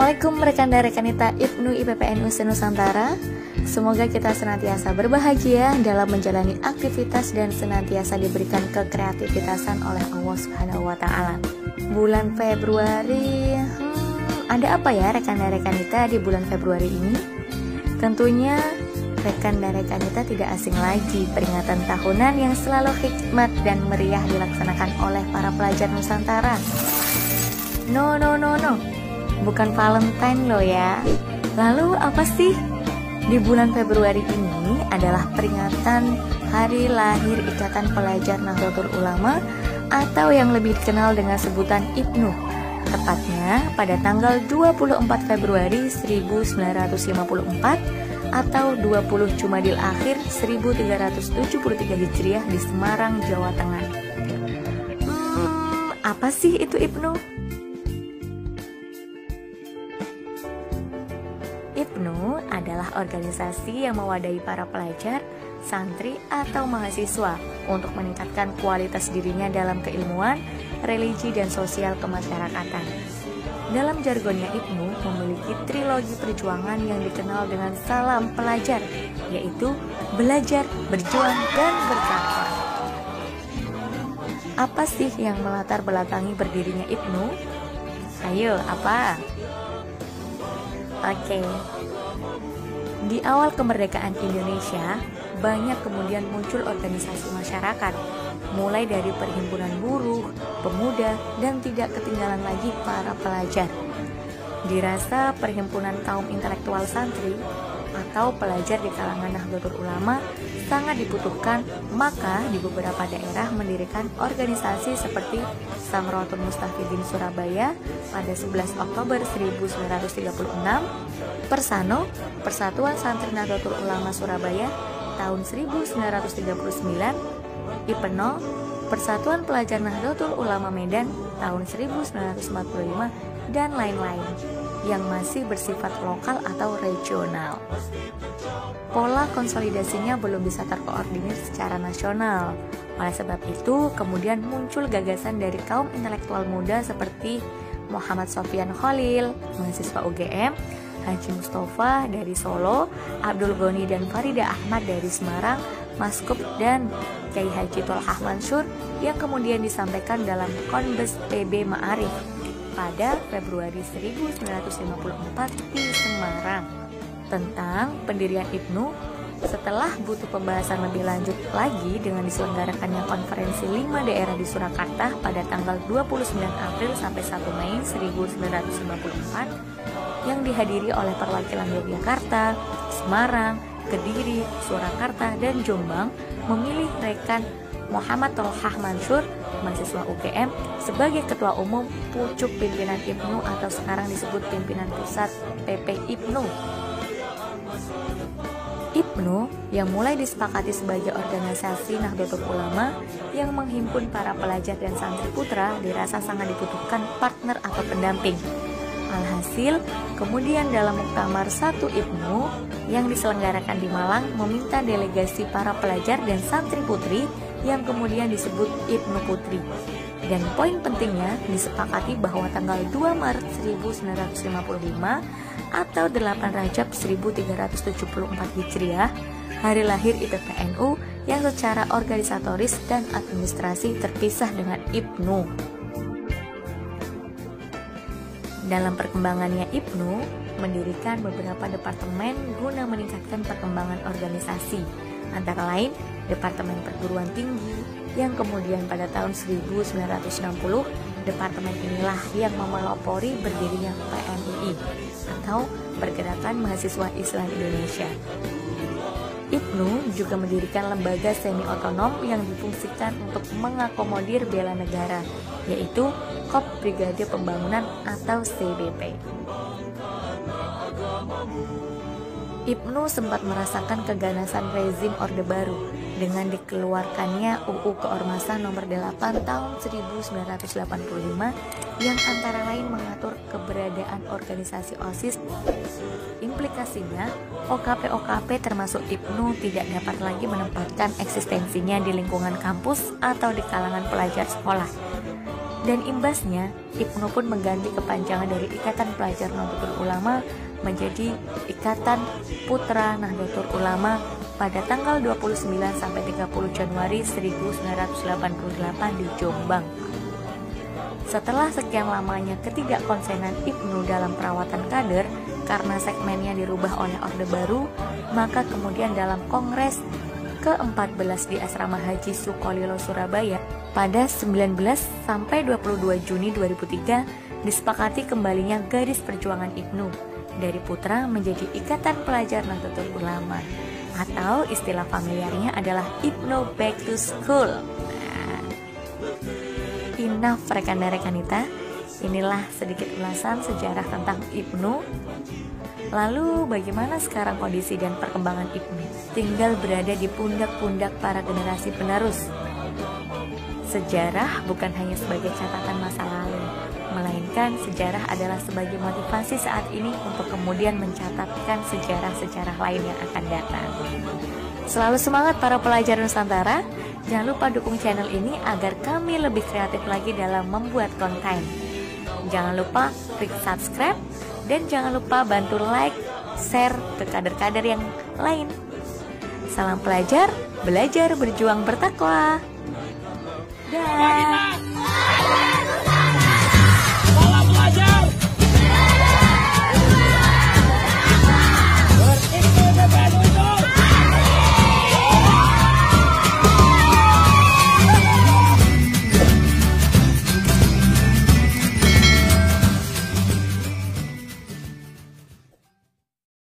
Assalamualaikum rekan dan rekanita IPNU IPPNU Nusantara. Semoga kita senantiasa berbahagia dalam menjalani aktivitas dan senantiasa diberikan kekreativitasan oleh Allah Subhanahu wa Ta'ala. Bulan Februari, ada apa ya rekan dan rekanita di bulan Februari ini? Tentunya rekan dan rekanita tidak asing lagi peringatan tahunan yang selalu hikmat dan meriah dilaksanakan oleh para pelajar Nusantara. No, bukan Valentine loh ya. Lalu apa sih? Di bulan Februari ini adalah peringatan Hari Lahir Ikatan Pelajar Nahdlatul Ulama atau yang lebih dikenal dengan sebutan IPNU. Tepatnya pada tanggal 24 Februari 1954 atau 20 Jumadil Akhir 1373 Hijriah di Semarang, Jawa Tengah. Apa sih itu IPNU? IPNU adalah organisasi yang mewadahi para pelajar, santri, atau mahasiswa untuk meningkatkan kualitas dirinya dalam keilmuan, religi, dan sosial kemasyarakatan. Dalam jargonnya IPNU memiliki trilogi perjuangan yang dikenal dengan salam pelajar, yaitu belajar, berjuang, dan bertakwa. Apa sih yang melatar belakangi berdirinya IPNU? Ayo, apa? Oke. Di awal kemerdekaan Indonesia, banyak kemudian muncul organisasi masyarakat, mulai dari perhimpunan buruh, pemuda, dan tidak ketinggalan lagi para pelajar. Dirasa perhimpunan kaum intelektual santri atau pelajar di kalangan Nahdlatul Ulama sangat dibutuhkan, maka di beberapa daerah mendirikan organisasi seperti Samratul Mustafidin Surabaya pada 11 Oktober 1936, Persano, Persatuan Santri Nahdlatul Ulama Surabaya tahun 1939, IPENO, Persatuan Pelajar Nahdlatul Ulama Medan tahun 1945, dan lain-lain yang masih bersifat lokal atau regional. Pola konsolidasinya belum bisa terkoordinir secara nasional. Oleh sebab itu, kemudian muncul gagasan dari kaum intelektual muda seperti Muhammad Sofyan Khalil, mahasiswa UGM, Haji Mustafa dari Solo, Abdul Ghani dan Farida Ahmad dari Semarang, Maskup, dan Kiai Haji Tolhah Mansur yang kemudian disampaikan dalam Konbes PB Ma'arif pada Februari 1954 di Semarang. Tentang pendirian IPNU, setelah butuh pembahasan lebih lanjut lagi dengan diselenggarakannya konferensi 5 daerah di Surakarta pada tanggal 29 April sampai 1 Mei 1954 yang dihadiri oleh perwakilan Yogyakarta, Semarang, Kediri, Surakarta, dan Jombang, memilih rekan Muhammad Tolhah Mansur, mahasiswa UGM, sebagai ketua umum pucuk pimpinan IPNU atau sekarang disebut pimpinan pusat PP IPNU. IPNU yang mulai disepakati sebagai organisasi Nahdlatul Ulama yang menghimpun para pelajar dan santri putra dirasa sangat dibutuhkan partner atau pendamping. Alhasil, kemudian dalam Muktamar 1 IPNU yang diselenggarakan di Malang meminta delegasi para pelajar dan santri putri yang kemudian disebut IPNU Putri. Dan poin pentingnya disepakati bahwa tanggal 2 Maret 1955 atau 8 Rajab 1374 Hijriah, hari lahir IPPNU yang secara organisatoris dan administrasi terpisah dengan IPNU. Dalam perkembangannya IPNU mendirikan beberapa departemen guna meningkatkan perkembangan organisasi, antara lain Departemen Perguruan Tinggi yang kemudian pada tahun 1960 departemen inilah yang memelopori berdirinya PMII atau Pergerakan Mahasiswa Islam Indonesia. IPNU juga mendirikan lembaga semi otonom yang difungsikan untuk mengakomodir bela negara, yaitu KOP Brigade Pembangunan atau CBP. IPNU sempat merasakan keganasan rezim Orde Baru dengan dikeluarkannya UU Keormasan Nomor 8 Tahun 1985 yang antara lain mengatur keberadaan organisasi OSIS. Implikasinya, OKP-OKP termasuk IPNU tidak dapat lagi menempatkan eksistensinya di lingkungan kampus atau di kalangan pelajar sekolah. Dan imbasnya, Ibnu pun mengganti kepanjangan dari Ikatan Pelajar Nahdlatul Ulama menjadi Ikatan Putra Nahdlatul Ulama pada tanggal 29 sampai 30 Januari 1988 di Jombang. Setelah sekian lamanya ketidakkonsenan Ibnu dalam perawatan kader karena segmennya dirubah oleh Orde Baru, maka kemudian dalam Kongres ke-14 di Asrama Haji Sukolilo Surabaya pada 19 sampai 22 Juni 2003 disepakati kembalinya garis perjuangan Ibnu dari Putra menjadi Ikatan Pelajar Nahdlatul Ulama, atau istilah familiarnya adalah Ibnu Back to School. Enough rekan dan rekanita, inilah sedikit ulasan sejarah tentang Ibnu. Lalu bagaimana sekarang kondisi dan perkembangan Ibnu? Tinggal berada di pundak-pundak para generasi penerus. Sejarah bukan hanya sebagai catatan masa lalu, melainkan sejarah adalah sebagai motivasi saat ini untuk kemudian mencatatkan sejarah-sejarah lain yang akan datang. Selalu semangat para pelajar Nusantara. Jangan lupa dukung channel ini agar kami lebih kreatif lagi dalam membuat konten. Jangan lupa klik subscribe dan jangan lupa bantu like, share ke kader-kader yang lain. Salam pelajar, belajar berjuang bertakwa. Dah.